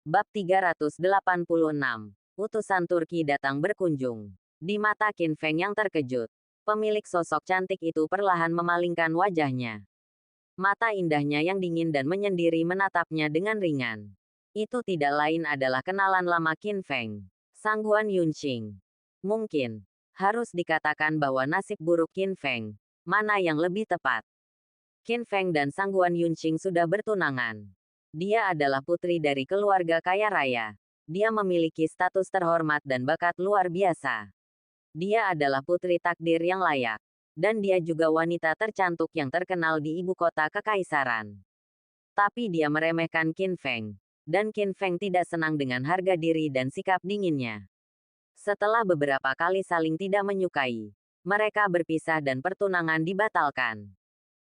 Bab 386. Utusan Turki datang berkunjung. Di mata Qin Feng yang terkejut, pemilik sosok cantik itu perlahan memalingkan wajahnya. Mata indahnya yang dingin dan menyendiri menatapnya dengan ringan. Itu tidak lain adalah kenalan lama Qin Feng, Sangguan Yunqing. Mungkin harus dikatakan bahwa nasib buruk Qin Feng, mana yang lebih tepat. Qin Feng dan Sangguan Yunqing sudah bertunangan. Dia adalah putri dari keluarga kaya raya. Dia memiliki status terhormat dan bakat luar biasa. Dia adalah putri takdir yang layak. Dan dia juga wanita tercantik yang terkenal di ibu kota kekaisaran. Tapi dia meremehkan Qin Feng. Dan Qin Feng tidak senang dengan harga diri dan sikap dinginnya. Setelah beberapa kali saling tidak menyukai, mereka berpisah dan pertunangan dibatalkan.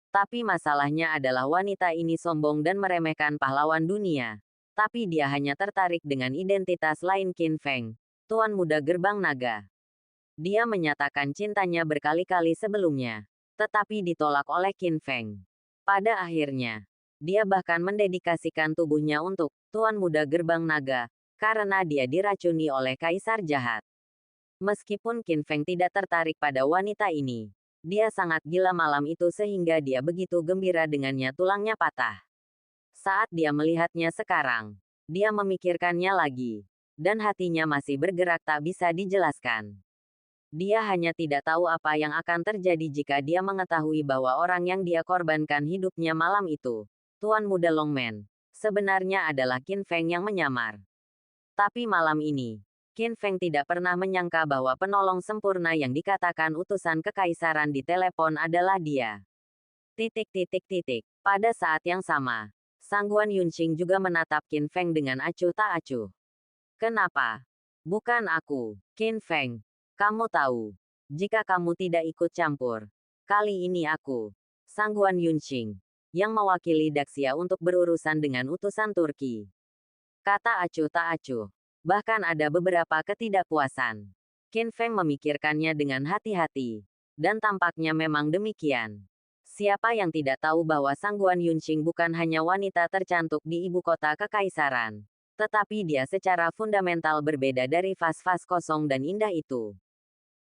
Tapi masalahnya adalah wanita ini sombong dan meremehkan pahlawan dunia. Tapi dia hanya tertarik dengan identitas lain Qin Feng, Tuan Muda Gerbang Naga. Dia menyatakan cintanya berkali-kali sebelumnya, tetapi ditolak oleh Qin Feng. Pada akhirnya, dia bahkan mendedikasikan tubuhnya untuk Tuan Muda Gerbang Naga, karena dia diracuni oleh Kaisar Jahat. Meskipun Qin Feng tidak tertarik pada wanita ini, dia sangat gila malam itu sehingga dia begitu gembira dengannya tulangnya patah. Saat dia melihatnya sekarang, dia memikirkannya lagi. Dan hatinya masih bergerak tak bisa dijelaskan. Dia hanya tidak tahu apa yang akan terjadi jika dia mengetahui bahwa orang yang dia korbankan hidupnya malam itu, Tuan Muda Longmen, sebenarnya adalah Qin Feng yang menyamar. Tapi malam ini, Qin Feng tidak pernah menyangka bahwa penolong sempurna yang dikatakan utusan kekaisaran di telepon adalah dia. Pada saat yang sama, Sangguan Yunqing juga menatap Qin Feng dengan acuh tak acuh. Kenapa? Bukan aku, Qin Feng. Kamu tahu, jika kamu tidak ikut campur, kali ini aku, Sangguan Yunqing, yang mewakili Daxia untuk berurusan dengan utusan Turki. Kata acuh tak acuh. Bahkan ada beberapa ketidakpuasan. Qin Feng memikirkannya dengan hati-hati. Dan tampaknya memang demikian. Siapa yang tidak tahu bahwa Sangguan Yunqing bukan hanya wanita tercantik di ibu kota kekaisaran. Tetapi dia secara fundamental berbeda dari vas-vas kosong dan indah itu.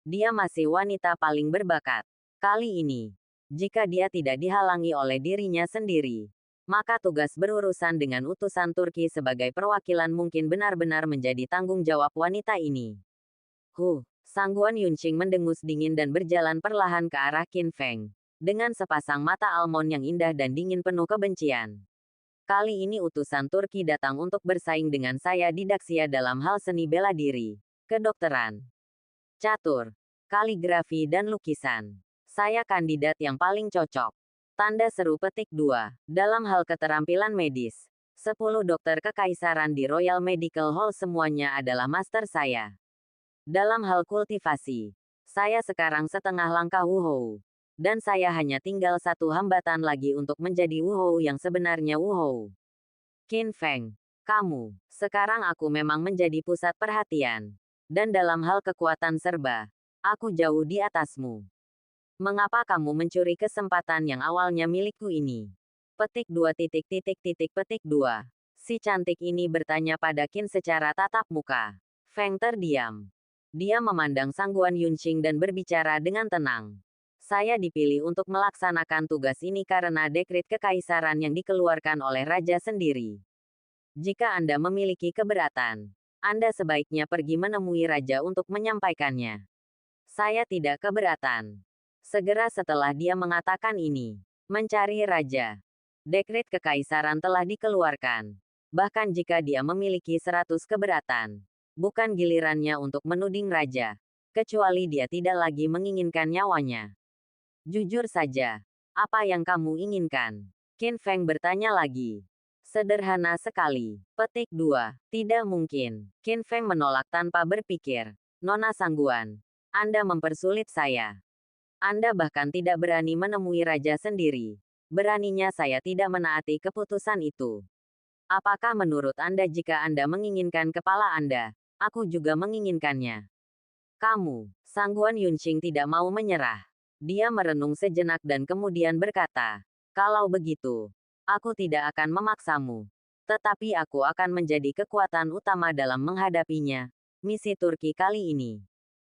Dia masih wanita paling berbakat. Kali ini, jika dia tidak dihalangi oleh dirinya sendiri, maka tugas berurusan dengan utusan Turki sebagai perwakilan mungkin benar-benar menjadi tanggung jawab wanita ini. Sangguan Yunqing mendengus dingin dan berjalan perlahan ke arah Qin Feng, dengan sepasang mata almond yang indah dan dingin penuh kebencian. Kali ini utusan Turki datang untuk bersaing dengan saya di Daxia dalam hal seni bela diri, kedokteran, catur, kaligrafi dan lukisan. Saya kandidat yang paling cocok. Tanda seru petik 2. Dalam hal keterampilan medis, 10 dokter kekaisaran di Royal Medical Hall semuanya adalah master saya. Dalam hal kultivasi, saya sekarang setengah langkah Wuhou. Dan saya hanya tinggal satu hambatan lagi untuk menjadi Wuhou yang sebenarnya Wuhou. Qin Feng, kamu, sekarang aku memang menjadi pusat perhatian. Dan dalam hal kekuatan serba, aku jauh di atasmu. Mengapa kamu mencuri kesempatan yang awalnya milikku ini? Petik 2. Petik 2. Si cantik ini bertanya pada Qin secara tatap muka. Feng terdiam. Dia memandang Sangguan Yunqing dan berbicara dengan tenang. Saya dipilih untuk melaksanakan tugas ini karena dekret kekaisaran yang dikeluarkan oleh raja sendiri. Jika Anda memiliki keberatan, Anda sebaiknya pergi menemui raja untuk menyampaikannya. Saya tidak keberatan. Segera setelah dia mengatakan ini, mencari raja. Dekret kekaisaran telah dikeluarkan. Bahkan jika dia memiliki 100 keberatan, bukan gilirannya untuk menuding raja. Kecuali dia tidak lagi menginginkan nyawanya. Jujur saja, apa yang kamu inginkan? Qin Feng bertanya lagi. Sederhana sekali. Petik 2. Tidak mungkin. Qin Feng menolak tanpa berpikir. Nona Sangguan, Anda mempersulit saya. Anda bahkan tidak berani menemui raja sendiri. Beraninya saya tidak menaati keputusan itu. Apakah menurut Anda jika Anda menginginkan kepala Anda, aku juga menginginkannya? Kamu, Sangguan Yunqing tidak mau menyerah. Dia merenung sejenak dan kemudian berkata, kalau begitu, aku tidak akan memaksamu. Tetapi aku akan menjadi kekuatan utama dalam menghadapinya. Misi Turki kali ini.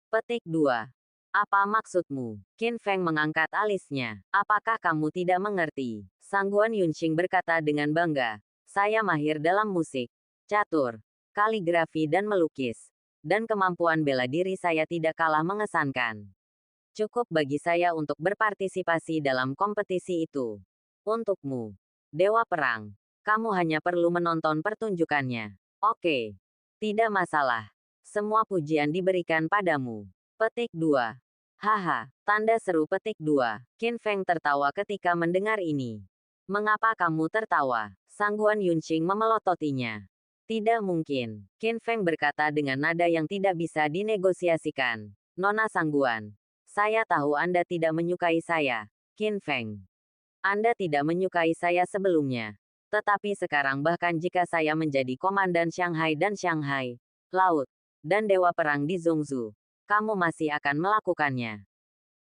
Petik 2. Apa maksudmu? Qin Feng mengangkat alisnya. Apakah kamu tidak mengerti? Sangguan Yunqing berkata dengan bangga. Saya mahir dalam musik, catur, kaligrafi dan melukis. Dan kemampuan bela diri saya tidak kalah mengesankan. Cukup bagi saya untuk berpartisipasi dalam kompetisi itu. Untukmu, Dewa Perang, kamu hanya perlu menonton pertunjukannya. Oke. Tidak masalah. Semua pujian diberikan padamu. Petik 2. Haha, tanda seru petik 2. Qin Feng tertawa ketika mendengar ini. Mengapa kamu tertawa? Sangguan Yunqing memelototinya. Tidak mungkin, Qin Feng berkata dengan nada yang tidak bisa dinegosiasikan. Nona Sangguan, saya tahu Anda tidak menyukai saya, Qin Feng. Anda tidak menyukai saya sebelumnya. Tetapi sekarang bahkan jika saya menjadi komandan Shanghai dan Shanghai, Laut, dan Dewa Perang di Zhongzhou, kamu masih akan melakukannya.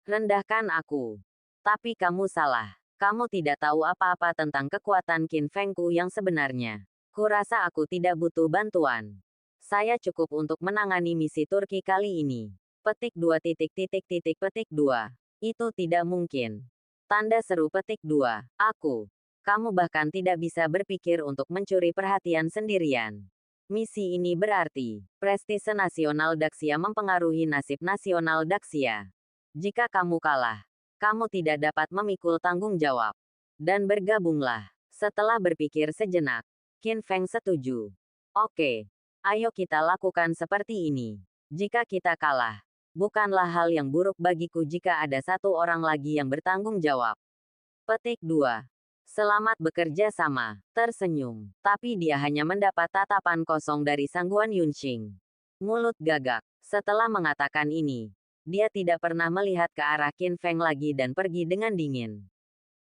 Rendahkan aku. Tapi kamu salah. Kamu tidak tahu apa-apa tentang kekuatan Qin Fengku yang sebenarnya. Kurasa aku tidak butuh bantuan. Saya cukup untuk menangani misi Turki kali ini. Petik 2 petik 2. Itu tidak mungkin. Tanda seru petik 2. Aku. Kamu bahkan tidak bisa berpikir untuk mencuri perhatian sendirian. Misi ini berarti, prestise nasional Daxia mempengaruhi nasib nasional Daxia. Jika kamu kalah, kamu tidak dapat memikul tanggung jawab. Dan bergabunglah. Setelah berpikir sejenak, Qin Feng setuju. Oke, ayo kita lakukan seperti ini. Jika kita kalah, bukanlah hal yang buruk bagiku jika ada satu orang lagi yang bertanggung jawab. Petik 2. Selamat bekerja sama, tersenyum. Tapi dia hanya mendapat tatapan kosong dari Sangguan Yunqing. Mulut gagak. Setelah mengatakan ini, dia tidak pernah melihat ke arah Qin Feng lagi dan pergi dengan dingin.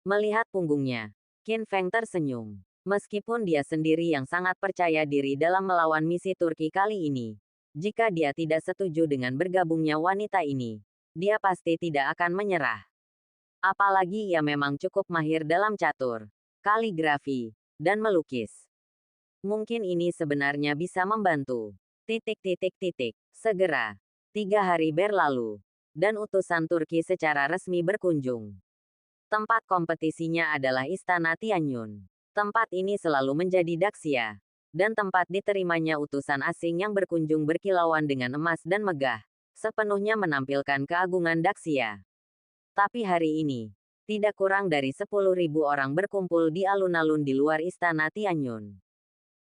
Melihat punggungnya, Qin Feng tersenyum. Meskipun dia sendiri yang sangat percaya diri dalam melawan misi Turki kali ini, jika dia tidak setuju dengan bergabungnya wanita ini, dia pasti tidak akan menyerah. Apalagi ia memang cukup mahir dalam catur, kaligrafi, dan melukis. Mungkin ini sebenarnya bisa membantu. Segera. 3 hari berlalu, dan utusan Turki secara resmi berkunjung. Tempat kompetisinya adalah Istana Tianyun. Tempat ini selalu menjadi Daxia, dan tempat diterimanya utusan asing yang berkunjung berkilauan dengan emas dan megah, sepenuhnya menampilkan keagungan Daxia. Tapi hari ini, tidak kurang dari 10.000 orang berkumpul di alun-alun di luar Istana Tianyun.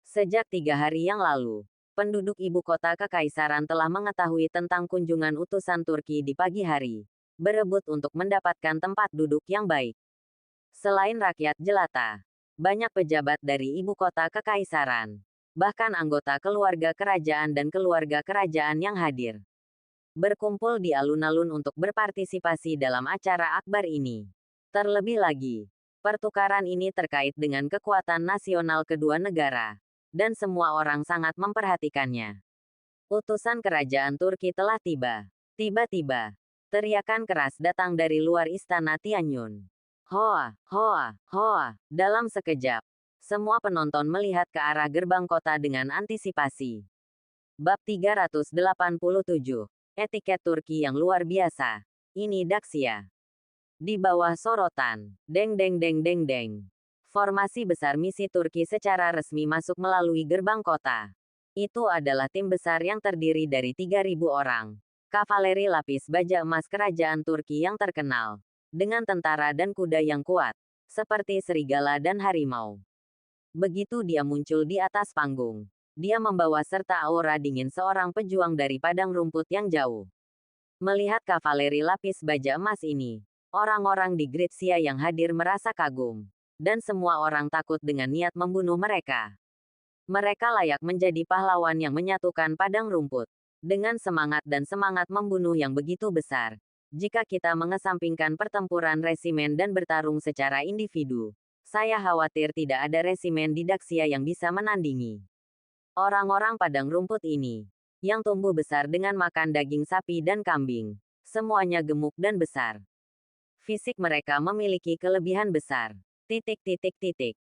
Sejak 3 hari yang lalu, penduduk ibu kota kekaisaran telah mengetahui tentang kunjungan utusan Turki di pagi hari, berebut untuk mendapatkan tempat duduk yang baik. Selain rakyat jelata, banyak pejabat dari ibu kota kekaisaran, bahkan anggota keluarga kerajaan dan keluarga kerajaan yang hadir, berkumpul di alun-alun untuk berpartisipasi dalam acara akbar ini. Terlebih lagi, pertukaran ini terkait dengan kekuatan nasional kedua negara, dan semua orang sangat memperhatikannya. Utusan kerajaan Turki telah tiba. Tiba-tiba, teriakan keras datang dari luar Istana Tianyun. Hoa, hoa, hoa. Dalam sekejap, semua penonton melihat ke arah gerbang kota dengan antisipasi. Bab 387. Etiket Turki yang luar biasa. Ini Daxia. Di bawah sorotan. Deng deng deng deng deng. Formasi besar misi Turki secara resmi masuk melalui gerbang kota. Itu adalah tim besar yang terdiri dari 3.000 orang. Kavaleri lapis baja emas kerajaan Turki yang terkenal. Dengan tentara dan kuda yang kuat. Seperti serigala dan harimau. Begitu dia muncul di atas panggung, dia membawa serta aura dingin seorang pejuang dari padang rumput yang jauh. Melihat kavaleri lapis baja emas ini, orang-orang di Gritsia yang hadir merasa kagum. Dan semua orang takut dengan niat membunuh mereka. Mereka layak menjadi pahlawan yang menyatukan padang rumput. Dengan semangat dan semangat membunuh yang begitu besar. Jika kita mengesampingkan pertempuran resimen dan bertarung secara individu, saya khawatir tidak ada resimen di Daxia yang bisa menandingi orang-orang padang rumput ini, yang tumbuh besar dengan makan daging sapi dan kambing. Semuanya gemuk dan besar. Fisik mereka memiliki kelebihan besar.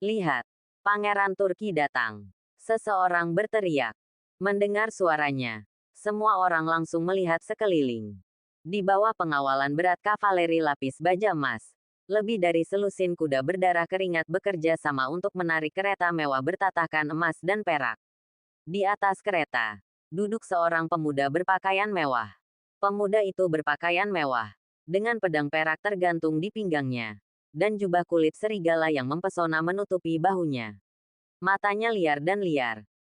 Lihat. Pangeran Turki datang. Seseorang berteriak. Mendengar suaranya, semua orang langsung melihat sekeliling. Di bawah pengawalan berat kavaleri lapis baja emas, lebih dari selusin kuda berdarah keringat bekerja sama untuk menarik kereta mewah bertatahkan emas dan perak. Di atas kereta, duduk seorang pemuda berpakaian mewah. Pemuda itu berpakaian mewah, dengan pedang perak tergantung di pinggangnya, dan jubah kulit serigala yang mempesona menutupi bahunya. Matanya liar,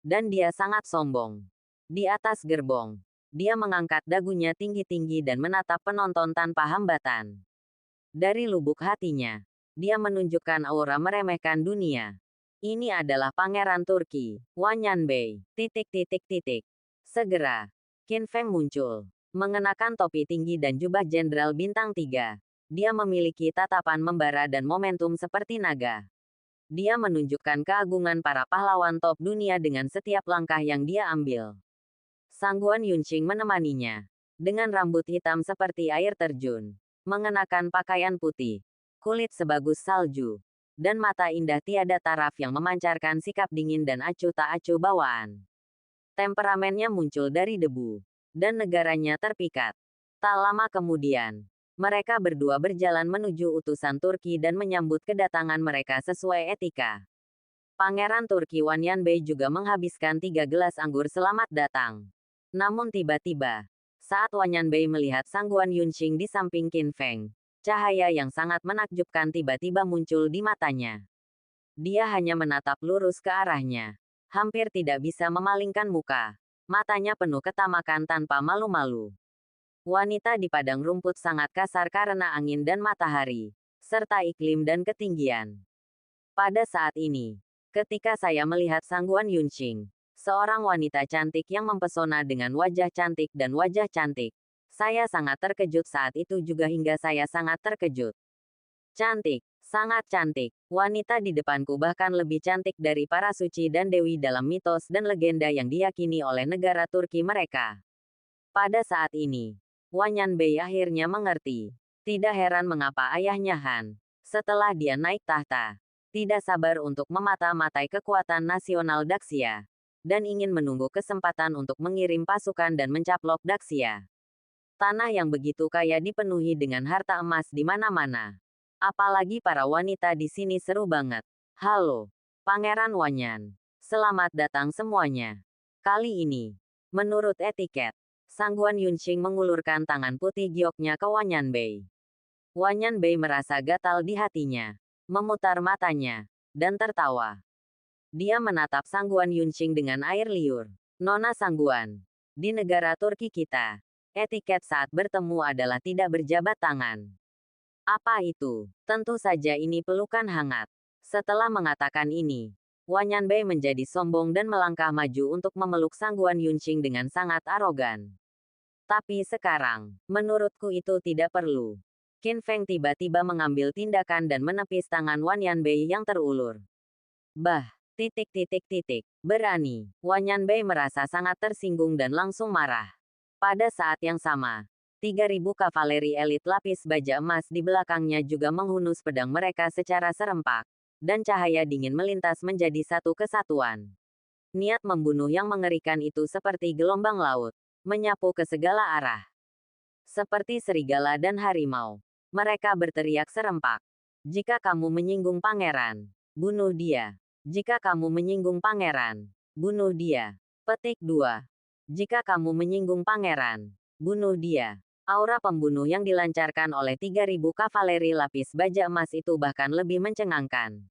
dan dia sangat sombong. Di atas gerbong, dia mengangkat dagunya tinggi-tinggi dan menatap penonton tanpa hambatan. Dari lubuk hatinya, dia menunjukkan aura meremehkan dunia. Ini adalah Pangeran Turki, Wanyanbei. Segera, Qin Feng muncul. Mengenakan topi tinggi dan jubah jenderal bintang 3. Dia memiliki tatapan membara dan momentum seperti naga. Dia menunjukkan keagungan para pahlawan top dunia dengan setiap langkah yang dia ambil. Sangguan Yunqing menemaninya. Dengan rambut hitam seperti air terjun. Mengenakan pakaian putih. Kulit sebagus salju. Dan mata indah tiada taraf yang memancarkan sikap dingin dan acuh tak acuh bawaan. Temperamennya muncul dari debu. Dan negaranya terpikat. Tak lama kemudian, mereka berdua berjalan menuju utusan Turki dan menyambut kedatangan mereka sesuai etika. Pangeran Turki Wanyanbei juga menghabiskan 3 gelas anggur selamat datang. Namun tiba-tiba, saat Wanyanbei melihat Sangguan Yunqing di samping Qin Feng, cahaya yang sangat menakjubkan tiba-tiba muncul di matanya. Dia hanya menatap lurus ke arahnya. Hampir tidak bisa memalingkan muka. Matanya penuh ketamakan tanpa malu-malu. Wanita di padang rumput sangat kasar karena angin dan matahari, serta iklim dan ketinggian. Pada saat ini, ketika saya melihat Sangguan Yunqing, seorang wanita cantik yang mempesona dengan wajah cantik dan wajah cantik, saya sangat terkejut saat itu juga hingga saya sangat terkejut. Cantik, sangat cantik. Wanita di depanku bahkan lebih cantik dari para suci dan dewi dalam mitos dan legenda yang diyakini oleh negara Turki mereka. Pada saat ini, Wanyanbei akhirnya mengerti. Tidak heran mengapa ayahnya Han, setelah dia naik tahta, tidak sabar untuk memata-matai kekuatan nasional Daxia, dan ingin menunggu kesempatan untuk mengirim pasukan dan mencaplok Daxia. Tanah yang begitu kaya dipenuhi dengan harta emas di mana-mana. Apalagi para wanita di sini seru banget. Halo, Pangeran Wanyan. Selamat datang semuanya. Kali ini, menurut etiket, Sangguan Yunqing mengulurkan tangan putih gioknya ke Wanyanbei. Wanyanbei merasa gatal di hatinya, memutar matanya, dan tertawa. Dia menatap Sangguan Yunqing dengan air liur. Nona Sangguan, di negara Turki kita, etiket saat bertemu adalah tidak berjabat tangan. Apa itu? Tentu saja ini pelukan hangat. Setelah mengatakan ini, Wanyanbei menjadi sombong dan melangkah maju untuk memeluk Sangguan Yunqing dengan sangat arogan. Tapi sekarang, menurutku itu tidak perlu. Qin Feng tiba-tiba mengambil tindakan dan menepis tangan Wanyanbei yang terulur. Bah, berani. Wanyanbei merasa sangat tersinggung dan langsung marah. Pada saat yang sama, 3.000 kavaleri elit lapis baja emas di belakangnya juga menghunus pedang mereka secara serempak, dan cahaya dingin melintas menjadi satu kesatuan. Niat membunuh yang mengerikan itu seperti gelombang laut, menyapu ke segala arah. Seperti serigala dan harimau, mereka berteriak serempak. Jika kamu menyinggung pangeran, bunuh dia. Jika kamu menyinggung pangeran, bunuh dia. Petik 2. Jika kamu menyinggung pangeran, bunuh dia. Aura pembunuh yang dilancarkan oleh 3.000 kavaleri lapis baja emas itu bahkan lebih mencengangkan.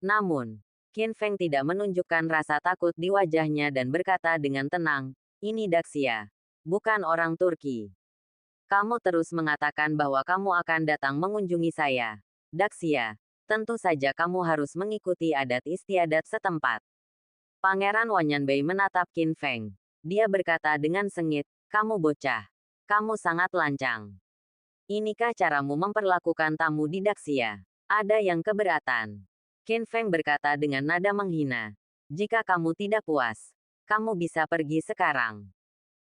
Namun, Qin Feng tidak menunjukkan rasa takut di wajahnya dan berkata dengan tenang, ini Daxia, bukan orang Turki. Kamu terus mengatakan bahwa kamu akan datang mengunjungi saya. Daxia, tentu saja kamu harus mengikuti adat istiadat setempat. Pangeran Wanyanbei menatap Qin Feng. Dia berkata dengan sengit, kamu bocah. Kamu sangat lancang. Inikah caramu memperlakukan tamu di Daxia? Ada yang keberatan. Qin Feng berkata dengan nada menghina. Jika kamu tidak puas, kamu bisa pergi sekarang.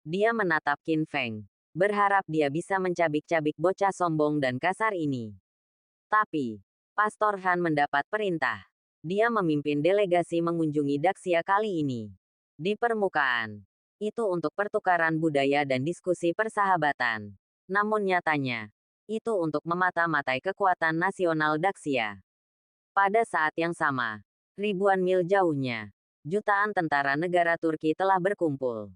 Dia menatap Qin Feng, berharap dia bisa mencabik-cabik bocah sombong dan kasar ini. Tapi, Pastor Han mendapat perintah. Dia memimpin delegasi mengunjungi Daxia kali ini. Di permukaan, itu untuk pertukaran budaya dan diskusi persahabatan. Namun nyatanya, itu untuk memata-matai kekuatan nasional Daxia. Pada saat yang sama, ribuan mil jauhnya, jutaan tentara negara Turki telah berkumpul.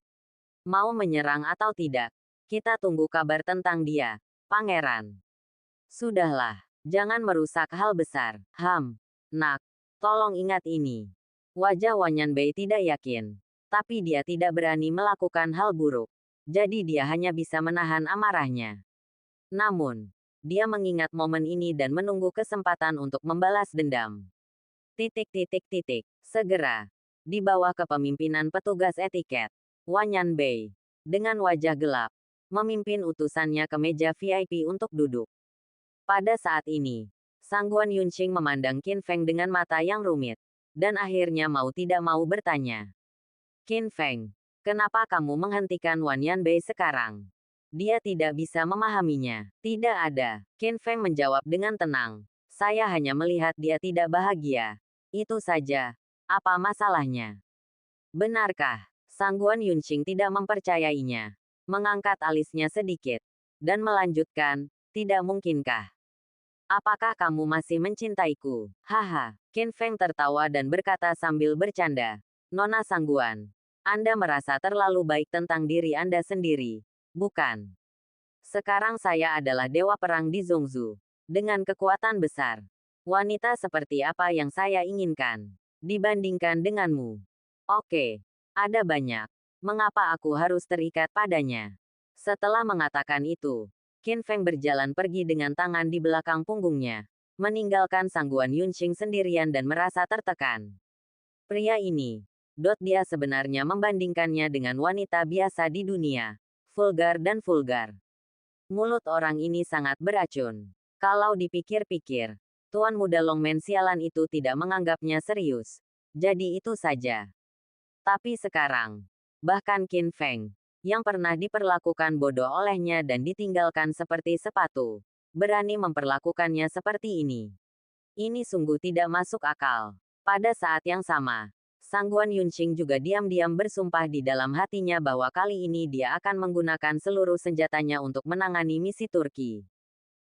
Mau menyerang atau tidak, kita tunggu kabar tentang dia, Pangeran. Sudahlah, jangan merusak hal besar. Nak, tolong ingat ini. Wajah Wanyan Bei tidak yakin, tapi dia tidak berani melakukan hal buruk. Jadi dia hanya bisa menahan amarahnya. Namun, dia mengingat momen ini dan menunggu kesempatan untuk membalas dendam. Segera, di bawah kepemimpinan petugas etiket, Wanyan Bei, dengan wajah gelap, memimpin utusannya ke meja VIP untuk duduk. Pada saat ini, Sangguan Yunqing memandang Qin Feng dengan mata yang rumit, dan akhirnya mau tidak mau bertanya. Qin Feng, kenapa kamu menghentikan Wanyan Bei sekarang? Dia tidak bisa memahaminya. Tidak ada, Qin Feng menjawab dengan tenang. Saya hanya melihat dia tidak bahagia. Itu saja. Apa masalahnya? Benarkah? Sangguan Yunqing tidak mempercayainya. Mengangkat alisnya sedikit. Dan melanjutkan, tidak mungkinkah? Apakah kamu masih mencintaiku? Haha, Qin Feng tertawa dan berkata sambil bercanda. Nona Sangguan, Anda merasa terlalu baik tentang diri Anda sendiri. Bukan. Sekarang saya adalah dewa perang di Zhongzhou. Dengan kekuatan besar. Wanita seperti apa yang saya inginkan. Dibandingkan denganmu. Oke. Ada banyak. Mengapa aku harus terikat padanya? Setelah mengatakan itu, Qin Feng berjalan pergi dengan tangan di belakang punggungnya. Meninggalkan Sangguan Yunqing sendirian dan merasa tertekan. Pria ini. Dia sebenarnya membandingkannya dengan wanita biasa di dunia. Vulgar dan vulgar. Mulut orang ini sangat beracun. Kalau dipikir-pikir, tuan muda Longmen sialan itu tidak menganggapnya serius. Jadi itu saja. Tapi sekarang, bahkan Qin Feng, yang pernah diperlakukan bodoh olehnya dan ditinggalkan seperti sepatu, berani memperlakukannya seperti ini. Ini sungguh tidak masuk akal. Pada saat yang sama, Sangguan Yunqing juga diam-diam bersumpah di dalam hatinya bahwa kali ini dia akan menggunakan seluruh senjatanya untuk menangani misi Turki.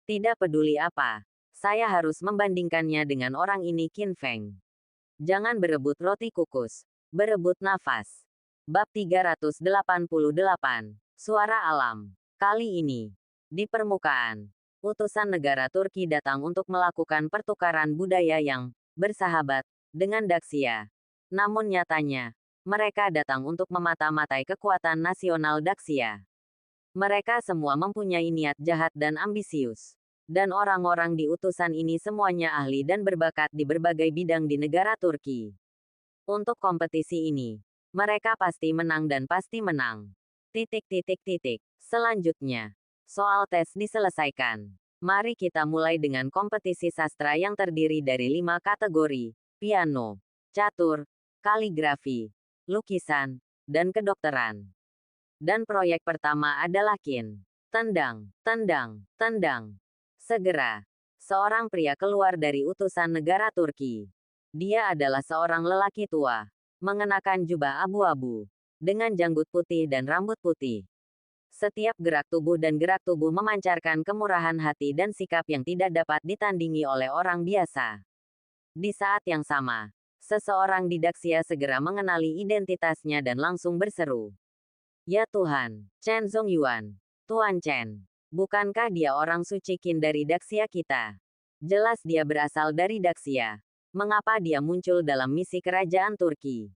Tidak peduli apa, saya harus membandingkannya dengan orang ini Qin Feng. Jangan berebut roti kukus, berebut nafas. Bab 388, Suara Alam. Kali ini, di permukaan, utusan negara Turki datang untuk melakukan pertukaran budaya yang bersahabat dengan Daxia. Namun nyatanya, mereka datang untuk memata-matai kekuatan nasional Daxia. Mereka semua mempunyai niat jahat dan ambisius. Dan orang-orang di utusan ini semuanya ahli dan berbakat di berbagai bidang di negara Turki. Untuk kompetisi ini, mereka pasti menang dan pasti menang. Selanjutnya, soal tes diselesaikan. Mari kita mulai dengan kompetisi sastra yang terdiri dari 5 kategori, piano, catur, kaligrafi, lukisan, dan kedokteran. Dan proyek pertama adalah Qin. Tendang. Segera, seorang pria keluar dari utusan negara Turki. Dia adalah seorang lelaki tua, mengenakan jubah abu-abu, dengan janggut putih dan rambut putih. Setiap gerak tubuh dan gerak tubuh memancarkan kemurahan hati dan sikap yang tidak dapat ditandingi oleh orang biasa. Di saat yang sama, seseorang di Daxia segera mengenali identitasnya dan langsung berseru. Ya Tuhan, Chen Zongyuan, Tuan Chen, bukankah dia orang suci Qin dari Daxia kita? Jelas dia berasal dari Daxia. Mengapa dia muncul dalam misi kerajaan Turki?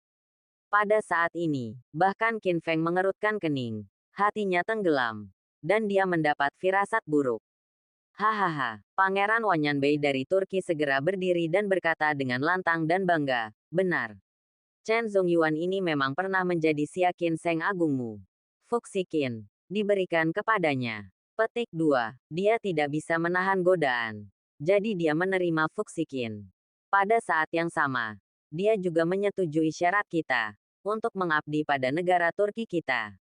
Pada saat ini, bahkan Qin Feng mengerutkan kening. Hatinya tenggelam. Dan dia mendapat firasat buruk. Hahaha, Pangeran Wanyan Bei dari Turki segera berdiri dan berkata dengan lantang dan bangga, benar. Chen Zongyuan ini memang pernah menjadi Siakin Seng Agungmu. Fuxi Qin, diberikan kepadanya. Petik 2, dia tidak bisa menahan godaan. Jadi dia menerima Fuxi Qin. Pada saat yang sama, dia juga menyetujui syarat kita, untuk mengabdi pada negara Turki kita.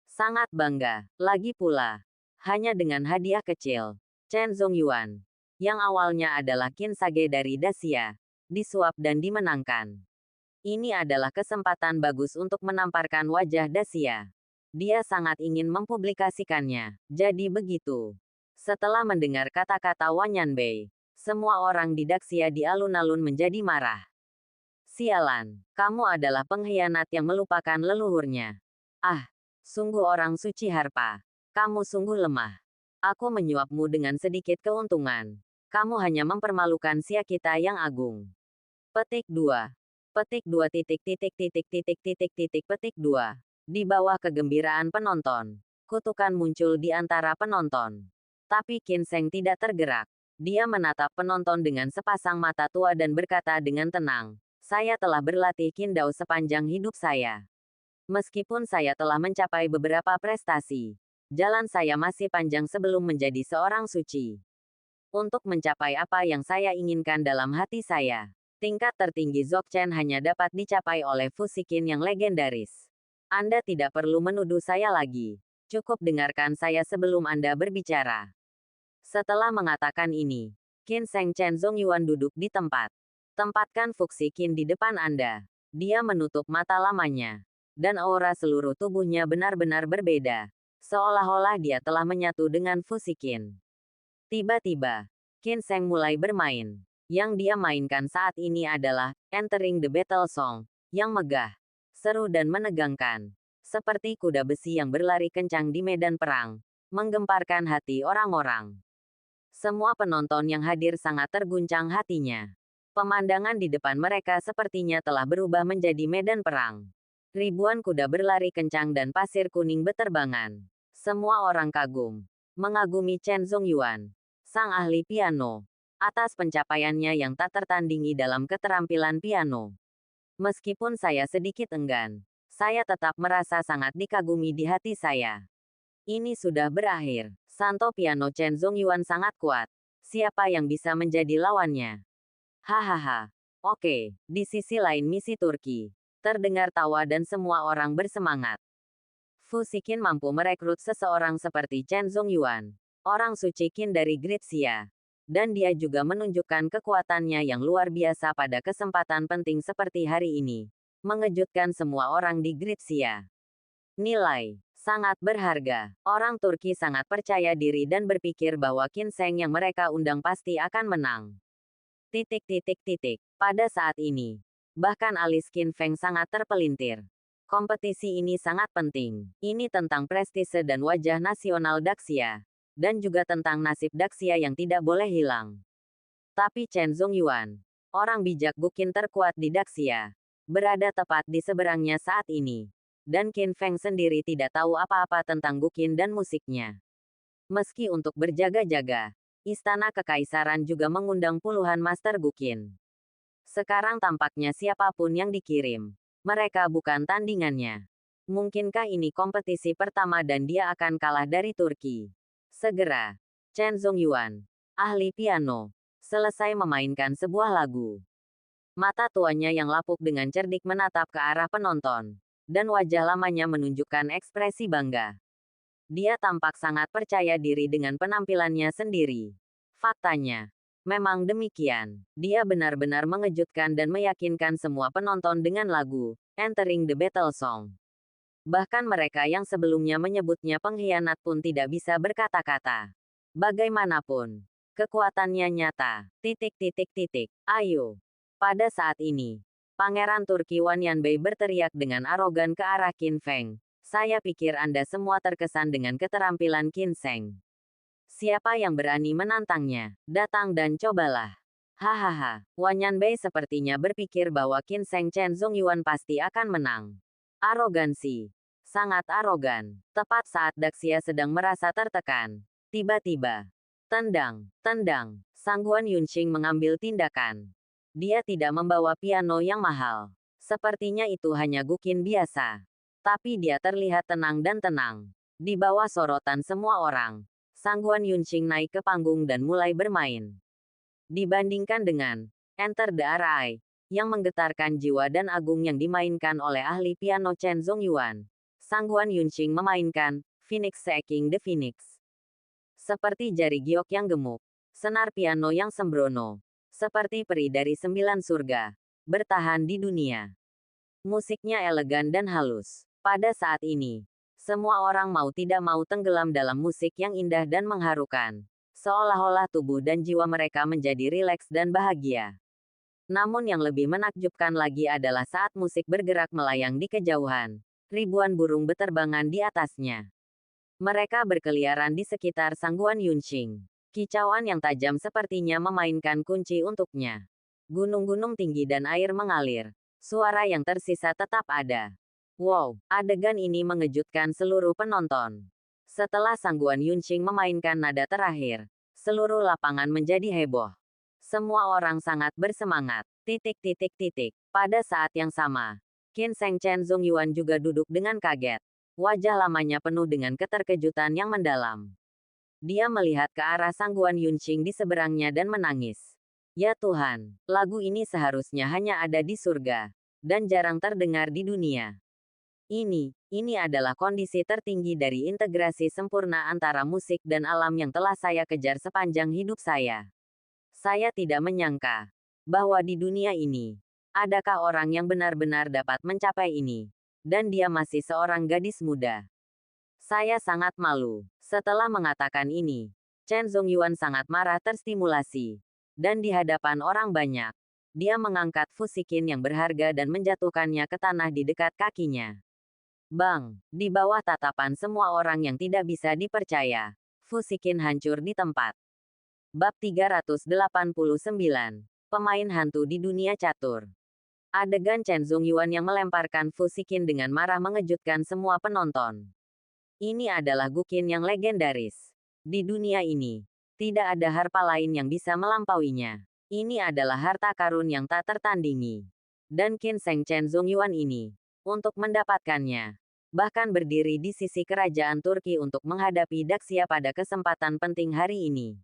Sangat bangga, lagi pula. Hanya dengan hadiah kecil. Chen Zongyuan, yang awalnya adalah Qin Sage dari Daxia, disuap dan dimenangkan. Ini adalah kesempatan bagus untuk menamparkan wajah Daxia. Dia sangat ingin mempublikasikannya. Jadi begitu. Setelah mendengar kata-kata Wan Yanbei, semua orang di Daxia di alun-alun menjadi marah. Sialan, kamu adalah pengkhianat yang melupakan leluhurnya. Ah, sungguh orang suci harpa. Kamu sungguh lemah. Aku menyuapmu dengan sedikit keuntungan. Kamu hanya mempermalukan sia kita yang agung. Petik 2. Petik 2 titik titik titik titik titik titik petik 2. Di bawah kegembiraan penonton, kutukan muncul di antara penonton. Tapi Qin Sheng tidak tergerak. Dia menatap penonton dengan sepasang mata tua dan berkata dengan tenang, saya telah berlatih Qindao sepanjang hidup saya. Meskipun saya telah mencapai beberapa prestasi, jalan saya masih panjang sebelum menjadi seorang suci. Untuk mencapai apa yang saya inginkan dalam hati saya, tingkat tertinggi Dzogchen hanya dapat dicapai oleh Fusikin yang legendaris. Anda tidak perlu menuduh saya lagi. Cukup dengarkan saya sebelum Anda berbicara. Setelah mengatakan ini, Qin Sheng Chen Zongyuan duduk di tempat. Tempatkan Fusikin di depan Anda. Dia menutup mata lamanya. Dan aura seluruh tubuhnya benar-benar berbeda. Seolah-olah dia telah menyatu dengan Fusikin. Tiba-tiba, Qin Sheng mulai bermain. Yang dia mainkan saat ini adalah Entering the Battle Song, yang megah, seru dan menegangkan. Seperti kuda besi yang berlari kencang di medan perang, menggemparkan hati orang-orang. Semua penonton yang hadir sangat terguncang hatinya. Pemandangan di depan mereka sepertinya telah berubah menjadi medan perang. Ribuan kuda berlari kencang dan pasir kuning beterbangan. Semua orang kagum, mengagumi Chen Zongyuan, sang ahli piano, atas pencapaiannya yang tak tertandingi dalam keterampilan piano. Meskipun saya sedikit enggan, saya tetap merasa sangat dikagumi di hati saya. Ini sudah berakhir. Santo piano Chen Zongyuan sangat kuat. Siapa yang bisa menjadi lawannya? Hahaha. Oke, di sisi lain misi Turki. Terdengar tawa dan semua orang bersemangat. Fusikin mampu merekrut seseorang seperti Chen Zongyuan, orang suci Qin dari Gritsia. Dan dia juga menunjukkan kekuatannya yang luar biasa pada kesempatan penting seperti hari ini. Mengejutkan semua orang di Gritsia. Nilai sangat berharga. Orang Turki sangat percaya diri dan berpikir bahwa Qin Sheng yang mereka undang pasti akan menang. Titik titik titik. Pada saat ini, bahkan alis Qin Feng sangat terpelintir. Kompetisi ini sangat penting. Ini tentang prestise dan wajah nasional Daxia. Dan juga tentang nasib Daxia yang tidak boleh hilang. Tapi Chen Zongyuan, orang bijak Guqin terkuat di Daxia, berada tepat di seberangnya saat ini. Dan Qin Feng sendiri tidak tahu apa-apa tentang Guqin dan musiknya. Meski untuk berjaga-jaga, Istana Kekaisaran juga mengundang puluhan master Guqin. Sekarang tampaknya siapapun yang dikirim, mereka bukan tandingannya. Mungkinkah ini kompetisi pertama dan dia akan kalah dari Turki? Segera, Chen Zongyuan, ahli piano, selesai memainkan sebuah lagu. Mata tuanya yang lapuk dengan cerdik menatap ke arah penonton, dan wajah lamanya menunjukkan ekspresi bangga. Dia tampak sangat percaya diri dengan penampilannya sendiri. Faktanya, memang demikian. Dia benar-benar mengejutkan dan meyakinkan semua penonton dengan lagu Entering the Battle Song. Bahkan mereka yang sebelumnya menyebutnya pengkhianat pun tidak bisa berkata-kata. Bagaimanapun, kekuatannya nyata. Titik titik titik. Ayo. Pada saat ini, Pangeran Turki Wan Yanbei berteriak dengan arogan ke arah Qin Feng. Saya pikir Anda semua terkesan dengan keterampilan Qin Sheng. Siapa yang berani menantangnya? Datang dan cobalah. Hahaha. Wan Yanbei sepertinya berpikir bahwa Qin Sheng Chen Zongyuan pasti akan menang. Arogansi. Sangat arogan. Tepat saat Daxia sedang merasa tertekan. Tiba-tiba. Tendang. Tendang. Sang Guan Yunxing mengambil tindakan. Dia tidak membawa piano yang mahal. Sepertinya itu hanya Guqin biasa. Tapi dia terlihat tenang dan tenang. Di bawah sorotan semua orang, Sang Guan Yunxing naik ke panggung dan mulai bermain. Dibandingkan dengan Enter the Eye, yang menggetarkan jiwa dan agung yang dimainkan oleh ahli piano Chen Zongyuan, Sang Guan Yunxing memainkan Phoenix Shaking the Phoenix. Seperti jari giok yang gemuk, senar piano yang sembrono, Seperti peri dari 9 surga, bertahan di dunia. Musiknya elegan dan halus. Pada saat ini, semua orang mau tidak mau tenggelam dalam musik yang indah dan mengharukan. Seolah-olah tubuh dan jiwa mereka menjadi rileks dan bahagia. Namun yang lebih menakjubkan lagi adalah saat musik bergerak melayang di kejauhan. Ribuan burung beterbangan di atasnya. Mereka berkeliaran di sekitar Sangguan Yunqing. Kicauan yang tajam sepertinya memainkan kunci untuknya. Gunung-gunung tinggi dan air mengalir. Suara yang tersisa tetap ada. Wow, adegan ini mengejutkan seluruh penonton. Setelah Sangguan Yunqing memainkan nada terakhir, seluruh lapangan menjadi heboh. Semua orang sangat bersemangat. Pada saat yang sama, Qin Sheng Chen Zong Yuan juga duduk dengan kaget. Wajah lamanya penuh dengan keterkejutan yang mendalam. Dia melihat ke arah Sangguan Yunqing di seberangnya dan menangis. Ya Tuhan, lagu ini seharusnya hanya ada di surga, dan jarang terdengar di dunia. Ini adalah kondisi tertinggi dari integrasi sempurna antara musik dan alam yang telah saya kejar sepanjang hidup saya. Saya tidak menyangka bahwa di dunia ini, adakah orang yang benar-benar dapat mencapai ini, dan dia masih seorang gadis muda. Saya sangat malu. Setelah mengatakan ini, Chen Zongyuan sangat marah terstimulasi. Dan di hadapan orang banyak, dia mengangkat fusikin yang berharga dan menjatuhkannya ke tanah di dekat kakinya. Bang, di bawah tatapan semua orang yang tidak bisa dipercaya, fusikin hancur di tempat. Bab 389. Pemain hantu di dunia catur. Adegan Chen Zongyuan yang melemparkan fusikin dengan marah mengejutkan semua penonton. Ini adalah Guqin yang legendaris. Di dunia ini, tidak ada harpa lain yang bisa melampauinya. Ini adalah harta karun yang tak tertandingi. Dan Qin Sheng Chen Zongyuan ini, untuk mendapatkannya, bahkan berdiri di sisi kerajaan Turki untuk menghadapi Daxia pada kesempatan penting hari ini.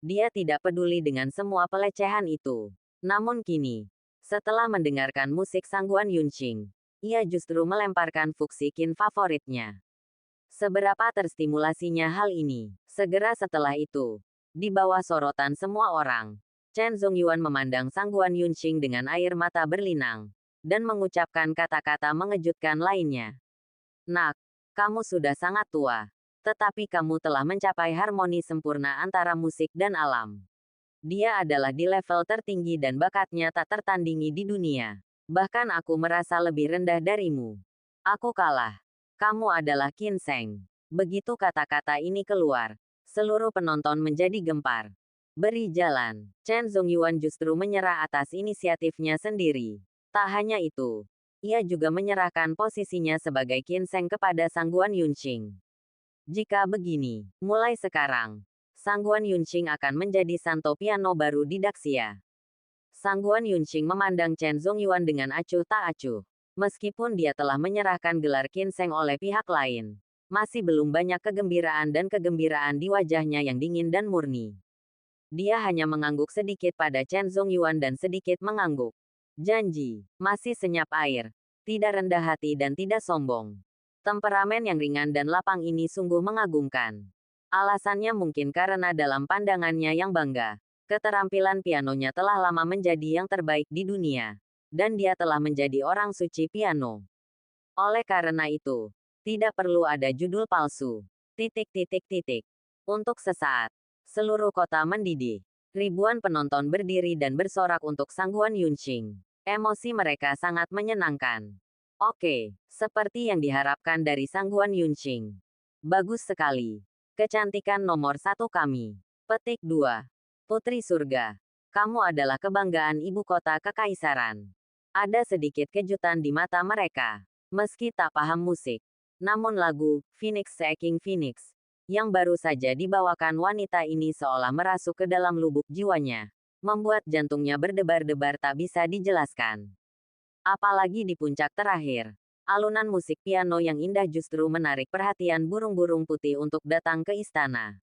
Dia tidak peduli dengan semua pelecehan itu. Namun kini, setelah mendengarkan musik Sangguan Yunqing, ia justru melemparkan fusikin favoritnya. Seberapa terstimulasinya hal ini? Segera setelah itu, di bawah sorotan semua orang, Chen Zongyuan memandang Sangguan Yunqing dengan air mata berlinang, dan mengucapkan kata-kata mengejutkan lainnya. Nak, kamu sudah sangat tua, tetapi kamu telah mencapai harmoni sempurna antara musik dan alam. Dia adalah di level tertinggi dan bakatnya tak tertandingi di dunia. Bahkan aku merasa lebih rendah darimu. Aku kalah. Kamu adalah Qin Sheng. Begitu kata-kata ini keluar, seluruh penonton menjadi gempar. Beri jalan. Chen Zongyuan justru menyerah atas inisiatifnya sendiri. Tak hanya itu, ia juga menyerahkan posisinya sebagai Qin Sheng kepada Sangguan Yunqing. Jika begini, mulai sekarang, Sangguan Yunqing akan menjadi santo piano baru di Daxia. Sangguan Yunqing memandang Chen Zongyuan dengan acuh tak acuh. Meskipun dia telah menyerahkan gelar Qin Sheng oleh pihak lain, masih belum banyak kegembiraan di wajahnya yang dingin dan murni. Dia hanya mengangguk sedikit pada Chen Zongyuan dan sedikit mengangguk. Janji, masih senyap air, tidak rendah hati dan tidak sombong. Temperamen yang ringan dan lapang ini sungguh mengagumkan. Alasannya mungkin karena dalam pandangannya yang bangga, keterampilan pianonya telah lama menjadi yang terbaik di dunia. Dan dia telah menjadi orang suci piano. Oleh karena itu, tidak perlu ada judul palsu. Untuk sesaat, seluruh kota mendidih. Ribuan penonton berdiri dan bersorak untuk Sangguan Yunqing. Emosi mereka sangat menyenangkan. Oke, seperti yang diharapkan dari Sangguan Yunqing. Bagus sekali. Kecantikan nomor 1 kami. Petik 2. Putri Surga. Kamu adalah kebanggaan ibu kota kekaisaran. Ada sedikit kejutan di mata mereka. Meski tak paham musik. Namun lagu, Phoenix Shaking Phoenix, yang baru saja dibawakan wanita ini seolah merasuk ke dalam lubuk jiwanya. Membuat jantungnya berdebar-debar tak bisa dijelaskan. Apalagi di puncak terakhir. Alunan musik piano yang indah justru menarik perhatian burung-burung putih untuk datang ke istana.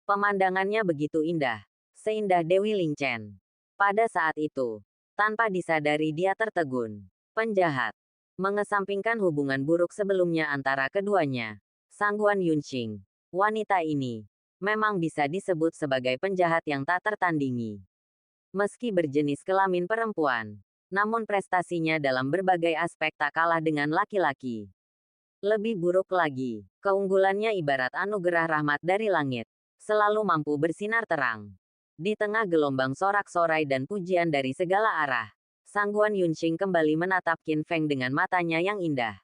Pemandangannya begitu indah. Seindah Dewi Lingchen. Pada saat itu, tanpa disadari dia tertegun. Penjahat. Mengesampingkan hubungan buruk sebelumnya antara keduanya. Sangguan Yunqing. Wanita ini memang bisa disebut sebagai penjahat yang tak tertandingi. Meski berjenis kelamin perempuan, namun prestasinya dalam berbagai aspek tak kalah dengan laki-laki. Lebih buruk lagi, keunggulannya ibarat anugerah rahmat dari langit, selalu mampu bersinar terang. Di tengah gelombang sorak-sorai dan pujian dari segala arah, Sangguan Yunqing kembali menatap Qin Feng dengan matanya yang indah.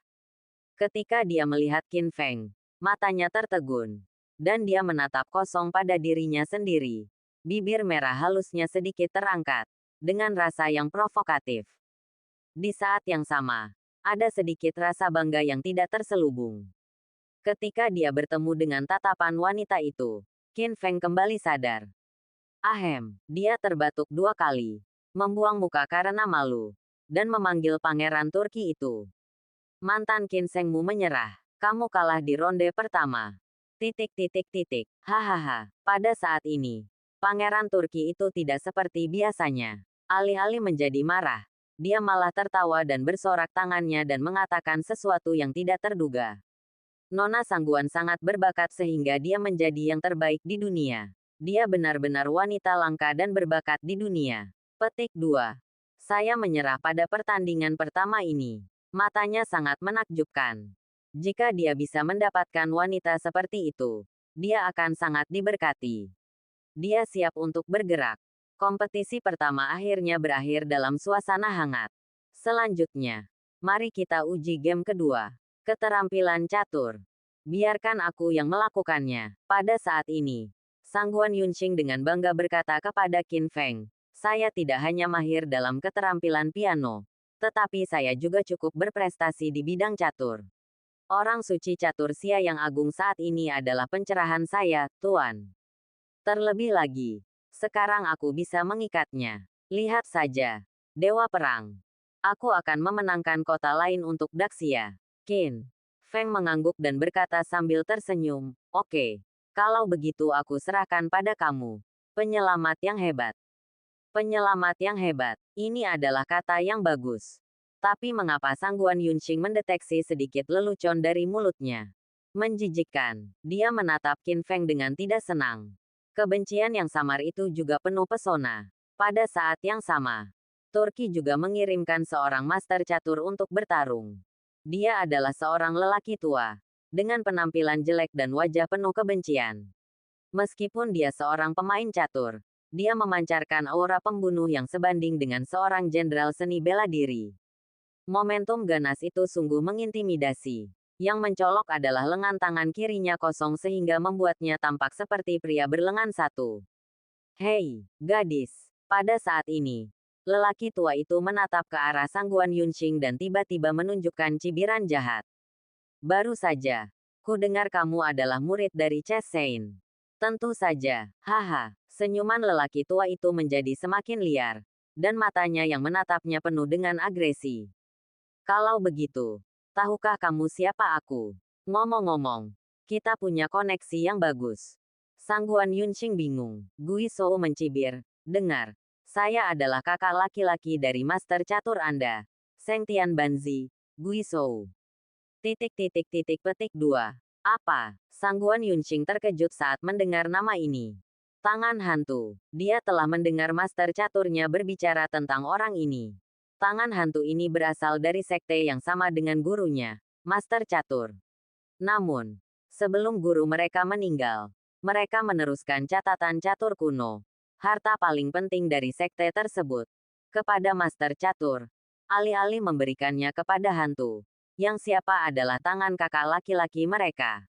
Ketika dia melihat Qin Feng, matanya tertegun, dan dia menatap kosong pada dirinya sendiri. Bibir merah halusnya sedikit terangkat, dengan rasa yang provokatif. Di saat yang sama, ada sedikit rasa bangga yang tidak terselubung. Ketika dia bertemu dengan tatapan wanita itu, Qin Feng kembali sadar. Ahem, dia terbatuk 2 kali, membuang muka karena malu, dan memanggil pangeran Turki itu. Mantan Qin Sengmu menyerah, kamu kalah di ronde pertama. Hahaha, pada saat ini, pangeran Turki itu tidak seperti biasanya. Alih-alih menjadi marah, dia malah tertawa dan bersorak tangannya dan mengatakan sesuatu yang tidak terduga. Nona Sangguan sangat berbakat sehingga dia menjadi yang terbaik di dunia. Dia benar-benar wanita langka dan berbakat di dunia. Petik 2. Saya menyerah pada pertandingan pertama ini. Matanya sangat menakjubkan. Jika dia bisa mendapatkan wanita seperti itu, dia akan sangat diberkati. Dia siap untuk bergerak. Kompetisi pertama akhirnya berakhir dalam suasana hangat. Selanjutnya, mari kita uji game kedua. Keterampilan catur. Biarkan aku yang melakukannya. Pada saat ini, Sangguan Yunqing dengan bangga berkata kepada Qin Feng, saya tidak hanya mahir dalam keterampilan piano, tetapi saya juga cukup berprestasi di bidang catur. Orang suci catur Xia yang agung saat ini adalah pencerahan saya, Tuan. Terlebih lagi, sekarang aku bisa mengikatnya. Lihat saja, Dewa Perang. Aku akan memenangkan kota lain untuk Daxia. Qin Feng mengangguk dan berkata sambil tersenyum, oke, kalau begitu aku serahkan pada kamu. Penyelamat yang hebat. Penyelamat yang hebat. Ini adalah kata yang bagus. Tapi mengapa Sangguan Yunqing mendeteksi sedikit lelucon dari mulutnya? Menjijikkan. Dia menatap Qin Feng dengan tidak senang. Kebencian yang samar itu juga penuh pesona. Pada saat yang sama, Turki juga mengirimkan seorang master catur untuk bertarung. Dia adalah seorang lelaki tua, dengan penampilan jelek dan wajah penuh kebencian. Meskipun dia seorang pemain catur, dia memancarkan aura pembunuh yang sebanding dengan seorang jenderal seni bela diri. Momentum ganas itu sungguh mengintimidasi. Yang mencolok adalah lengan tangan kirinya kosong sehingga membuatnya tampak seperti pria berlengan satu. Hei, gadis. Pada saat ini, lelaki tua itu menatap ke arah Sangguan Yunqing dan tiba-tiba menunjukkan cibiran jahat. Baru saja, ku dengar kamu adalah murid dari Ches Sein. Tentu saja, haha. Senyuman lelaki tua itu menjadi semakin liar, dan matanya yang menatapnya penuh dengan agresi. Kalau begitu, tahukah kamu siapa aku? Ngomong-ngomong, kita punya koneksi yang bagus. Sangguan Yunqing bingung. Gui Shou mencibir. Dengar, saya adalah kakak laki-laki dari master catur Anda, Seng Tian Banzi, Gui Shou. Petik 2. Apa? Sangguan Yunqing terkejut saat mendengar nama ini. Tangan hantu. Dia telah mendengar master caturnya berbicara tentang orang ini. Tangan hantu ini berasal dari sekte yang sama dengan gurunya, Master Catur. Namun, sebelum guru mereka meninggal, mereka meneruskan catatan catur kuno, harta paling penting dari sekte tersebut, kepada Master Catur, alih-alih memberikannya kepada hantu, yang siapa adalah tangan kakak laki-laki mereka.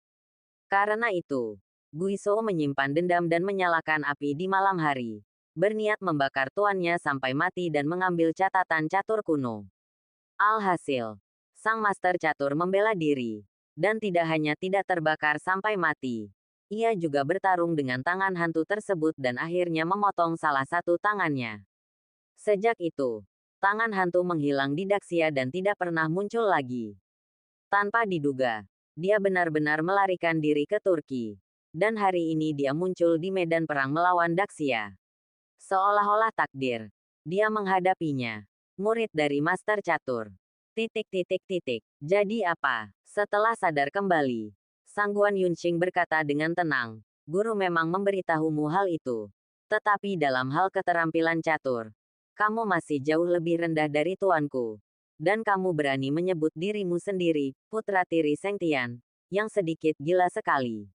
Karena itu, Gui Shou menyimpan dendam dan menyalakan api di malam hari. Berniat membakar tuannya sampai mati dan mengambil catatan catur kuno. Alhasil, sang master catur membela diri, dan tidak hanya tidak terbakar sampai mati, ia juga bertarung dengan tangan hantu tersebut dan akhirnya memotong salah satu tangannya. Sejak itu, tangan hantu menghilang di Daxia dan tidak pernah muncul lagi. Tanpa diduga, dia benar-benar melarikan diri ke Turki, dan hari ini dia muncul di medan perang melawan Daxia. Seolah-olah takdir, dia menghadapinya. Murid dari Master Catur. Jadi apa? Setelah sadar kembali, Sangguan Yunqing berkata dengan tenang, guru memang memberitahumu hal itu. Tetapi dalam hal keterampilan catur, kamu masih jauh lebih rendah dari tuanku. Dan kamu berani menyebut dirimu sendiri, putra tiri Sengtian, yang sedikit gila sekali.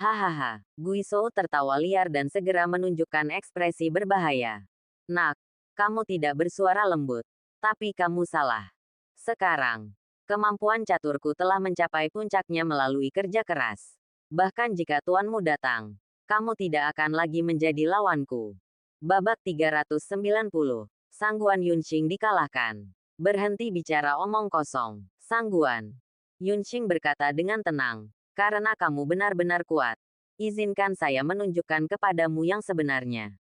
Hahaha, Guizhou tertawa liar dan segera menunjukkan ekspresi berbahaya. Nak, kamu tidak bersuara lembut. Tapi kamu salah. Sekarang, kemampuan caturku telah mencapai puncaknya melalui kerja keras. Bahkan jika tuanmu datang, kamu tidak akan lagi menjadi lawanku. Babak 390. Sangguan Yunqing dikalahkan. Berhenti bicara omong kosong, Sangguan. Yunqing berkata dengan tenang. Karena kamu benar-benar kuat. Izinkan saya menunjukkan kepadamu yang sebenarnya.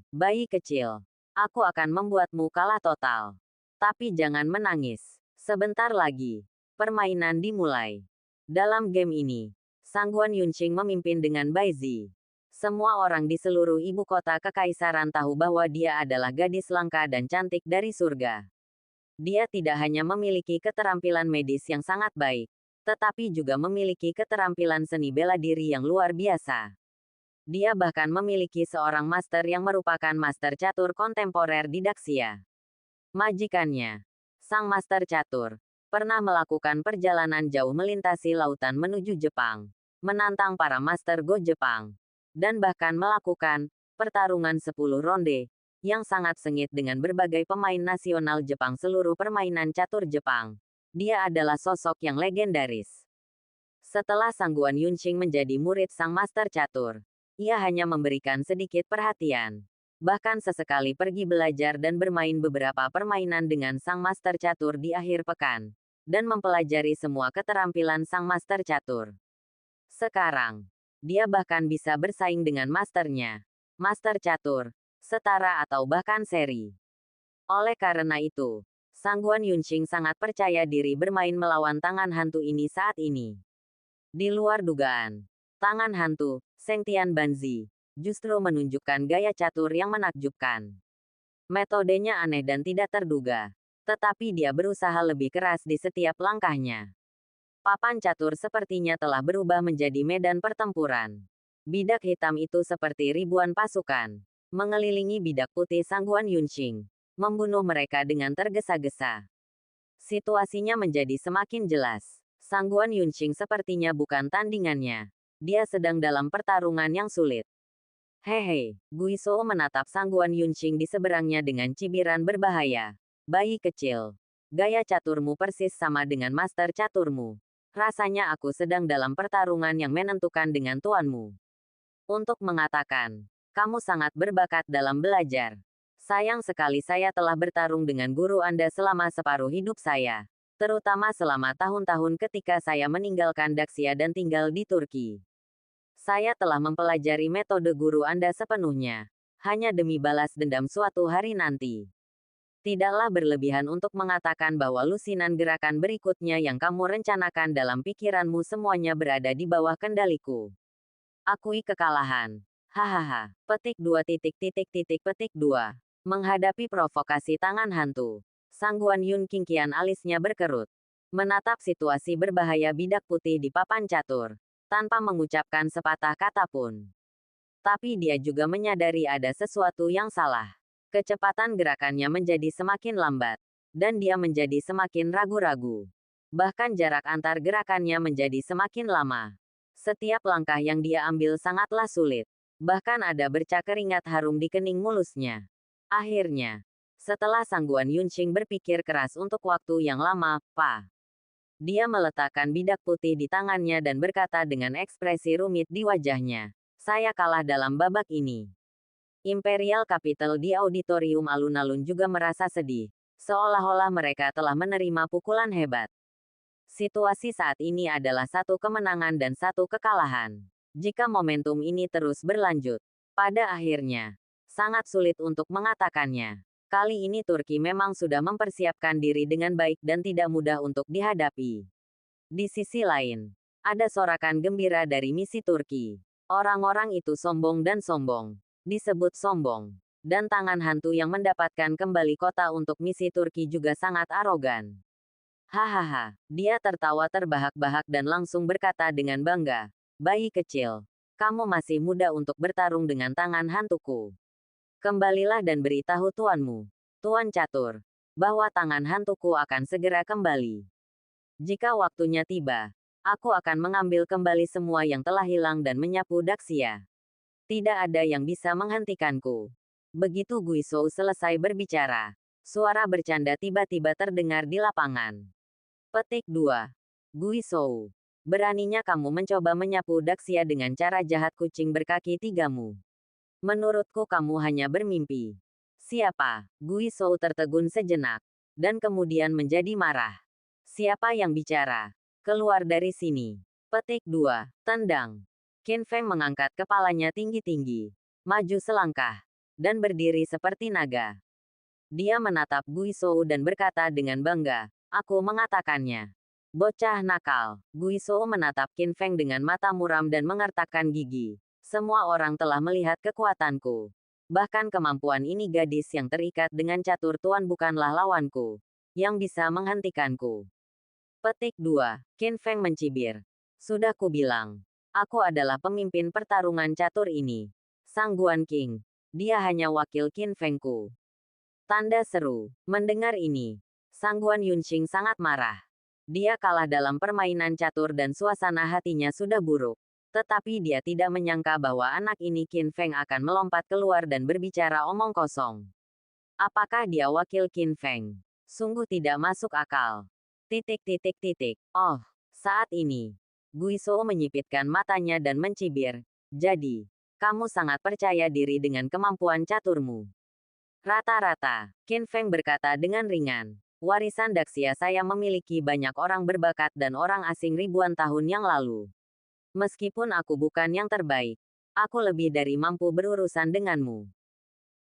Bayi kecil. Aku akan membuatmu kalah total. Tapi jangan menangis. Sebentar lagi, permainan dimulai. Dalam game ini, Sangguan Yunqing memimpin dengan Baizi. Semua orang di seluruh ibu kota kekaisaran tahu bahwa dia adalah gadis langka dan cantik dari surga. Dia tidak hanya memiliki keterampilan medis yang sangat baik, tetapi juga memiliki keterampilan seni bela diri yang luar biasa. Dia bahkan memiliki seorang master yang merupakan master catur kontemporer di Daxia. Majikannya, sang master catur, pernah melakukan perjalanan jauh melintasi lautan menuju Jepang, menantang para master Go Jepang, dan bahkan melakukan pertarungan 10 ronde, yang sangat sengit dengan berbagai pemain nasional Jepang seluruh permainan catur Jepang. Dia adalah sosok yang legendaris. Setelah Sangguan Yunqing menjadi murid sang master catur, ia hanya memberikan sedikit perhatian. Bahkan sesekali pergi belajar dan bermain beberapa permainan dengan sang master catur di akhir pekan, dan mempelajari semua keterampilan sang master catur. Sekarang, dia bahkan bisa bersaing dengan masternya, master catur, setara atau bahkan seri. Oleh karena itu, Sangguan Yunqing sangat percaya diri bermain melawan tangan hantu ini saat ini. Di luar dugaan, tangan hantu, Sengtian Banzi, justru menunjukkan gaya catur yang menakjubkan. Metodenya aneh dan tidak terduga, tetapi dia berusaha lebih keras di setiap langkahnya. Papan catur sepertinya telah berubah menjadi medan pertempuran. Bidak hitam itu seperti ribuan pasukan, mengelilingi bidak putih Sangguan Yunqing, membunuh mereka dengan tergesa-gesa. Situasinya menjadi semakin jelas. Sangguan Yunqing sepertinya bukan tandingannya. Dia sedang dalam pertarungan yang sulit. Hehe, Guizhou menatap Sangguan Yunqing di seberangnya dengan cibiran berbahaya. Bayi kecil. Gaya caturmu persis sama dengan master caturmu. Rasanya aku sedang dalam pertarungan yang menentukan dengan tuanmu. Untuk mengatakan, kamu sangat berbakat dalam belajar. Sayang sekali saya telah bertarung dengan guru Anda selama separuh hidup saya, terutama selama tahun-tahun ketika saya meninggalkan Daxia dan tinggal di Turki. Saya telah mempelajari metode guru Anda sepenuhnya, hanya demi balas dendam suatu hari nanti. Tidaklah berlebihan untuk mengatakan bahwa lusinan gerakan berikutnya yang kamu rencanakan dalam pikiranmu semuanya berada di bawah kendaliku. Akui kekalahan. Hahaha. Petik 2. Menghadapi provokasi tangan hantu, Sangguan Yunqing kian alisnya berkerut. Menatap situasi berbahaya bidak putih di papan catur, tanpa mengucapkan sepatah kata pun. Tapi dia juga menyadari ada sesuatu yang salah. Kecepatan gerakannya menjadi semakin lambat, dan dia menjadi semakin ragu-ragu. Bahkan jarak antar gerakannya menjadi semakin lama. Setiap langkah yang dia ambil sangatlah sulit. Bahkan ada bercak keringat harum di kening mulusnya. Akhirnya, setelah Sangguan Yunqing berpikir keras untuk waktu yang lama, dia meletakkan bidak putih di tangannya dan berkata dengan ekspresi rumit di wajahnya, saya kalah dalam babak ini. Imperial Capital di auditorium alun-alun juga merasa sedih, seolah-olah mereka telah menerima pukulan hebat. Situasi saat ini adalah satu kemenangan dan satu kekalahan. Jika momentum ini terus berlanjut, pada akhirnya, sangat sulit untuk mengatakannya. Kali ini Turki memang sudah mempersiapkan diri dengan baik dan tidak mudah untuk dihadapi. Di sisi lain, ada sorakan gembira dari misi Turki. Orang-orang itu sombong dan sombong. Disebut sombong. Dan tangan hantu yang mendapatkan kembali kota untuk misi Turki juga sangat arogan. Hahaha, dia tertawa terbahak-bahak dan langsung berkata dengan bangga, bayi kecil, Kamu masih muda untuk bertarung dengan tangan hantuku. Kembalilah dan beritahu tuanmu, Tuan Catur, bahwa tangan hantuku akan segera kembali. Jika waktunya tiba, aku akan mengambil kembali semua yang telah hilang dan menyapu Daxia. Tidak ada yang bisa menghentikanku. Begitu Guizhou selesai berbicara, suara bercanda tiba-tiba terdengar di lapangan. Petik 2. Guizhou. Beraninya kamu mencoba menyapu Daxia dengan cara jahat kucing berkaki tigamu. Menurutku kamu hanya bermimpi. Siapa? Guizhou tertegun sejenak, dan kemudian menjadi marah. Siapa yang bicara? Keluar dari sini. Petik 2. Tendang. Qin Feng mengangkat kepalanya tinggi-tinggi, maju selangkah, dan berdiri seperti naga. Dia menatap Guizhou dan berkata dengan bangga, "Aku mengatakannya." Bocah nakal. Guizhou menatap Qin Feng dengan mata muram dan mengertakkan gigi. Semua orang telah melihat kekuatanku. Bahkan kemampuan ini gadis yang terikat dengan catur tuan bukanlah lawanku, yang bisa menghentikanku. Petik 2. Qin Feng mencibir. Sudah kubilang. Aku adalah pemimpin pertarungan catur ini. Sang Guan King. Dia hanya wakil Qin Fengku. Tanda seru. Mendengar ini, Sang Guan Yunxing sangat marah. Dia kalah dalam permainan catur dan suasana hatinya sudah buruk. Tetapi dia tidak menyangka bahwa anak ini Qin Feng akan melompat keluar dan berbicara omong kosong. Apakah dia wakil Qin Feng? Sungguh tidak masuk akal. Oh, saat ini, Guizhou menyipitkan matanya dan mencibir. Jadi, kamu sangat percaya diri dengan kemampuan caturmu. Rata-rata, Qin Feng berkata dengan ringan. Warisan Daxia saya memiliki banyak orang berbakat dan orang asing ribuan tahun yang lalu. Meskipun aku bukan yang terbaik, aku lebih dari mampu berurusan denganmu.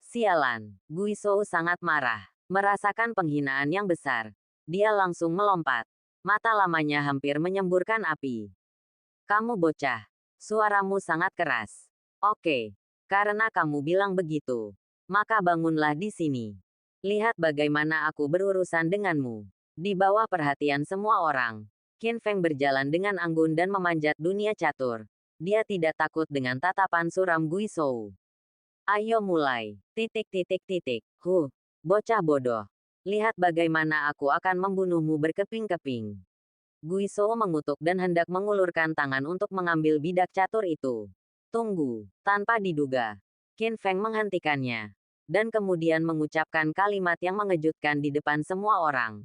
Sialan, Guizhou sangat marah. Merasakan penghinaan yang besar, dia langsung melompat. Mata lamanya hampir menyemburkan api. Kamu bocah. Suaramu sangat keras. Oke, karena kamu bilang begitu, maka bangunlah di sini. Lihat bagaimana aku berurusan denganmu. Di bawah perhatian semua orang, Qin Feng berjalan dengan anggun dan memanjat dunia catur. Dia tidak takut dengan tatapan suram Guizhou. Ayo mulai. Bocah bodoh. Lihat bagaimana aku akan membunuhmu berkeping-keping. Guizhou mengutuk dan hendak mengulurkan tangan untuk mengambil bidak catur itu. Tunggu. Tanpa diduga, Qin Feng menghentikannya, dan kemudian mengucapkan kalimat yang mengejutkan di depan semua orang.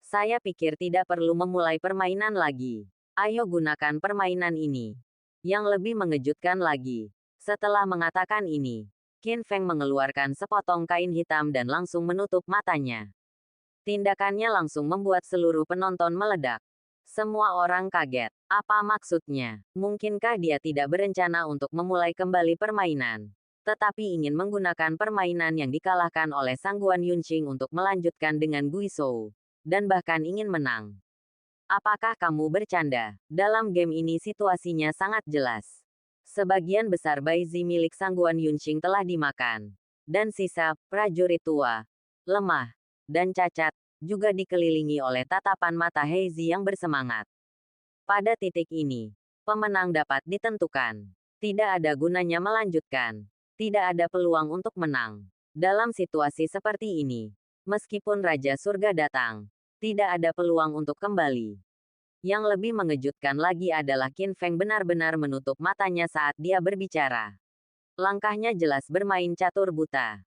Saya pikir tidak perlu memulai permainan lagi. Ayo gunakan permainan ini. Yang lebih mengejutkan lagi, setelah mengatakan ini, Qin Feng mengeluarkan sepotong kain hitam dan langsung menutup matanya. Tindakannya langsung membuat seluruh penonton meledak. Semua orang kaget. Apa maksudnya? Mungkinkah dia tidak berencana untuk memulai kembali permainan, tetapi ingin menggunakan permainan yang dikalahkan oleh Sang Guan Yunxing untuk melanjutkan dengan Guizhou, dan bahkan ingin menang? Apakah kamu bercanda? Dalam game ini situasinya sangat jelas. Sebagian besar baizi milik Sang Guan Yunxing telah dimakan, dan sisa prajurit tua, lemah, dan cacat, juga dikelilingi oleh tatapan mata Heizi yang bersemangat. Pada titik ini, pemenang dapat ditentukan. Tidak ada gunanya melanjutkan. Tidak ada peluang untuk menang. Dalam situasi seperti ini, meskipun Raja Surga datang, tidak ada peluang untuk kembali. Yang lebih mengejutkan lagi adalah Qin Feng benar-benar menutup matanya saat dia berbicara. Langkahnya jelas bermain catur buta.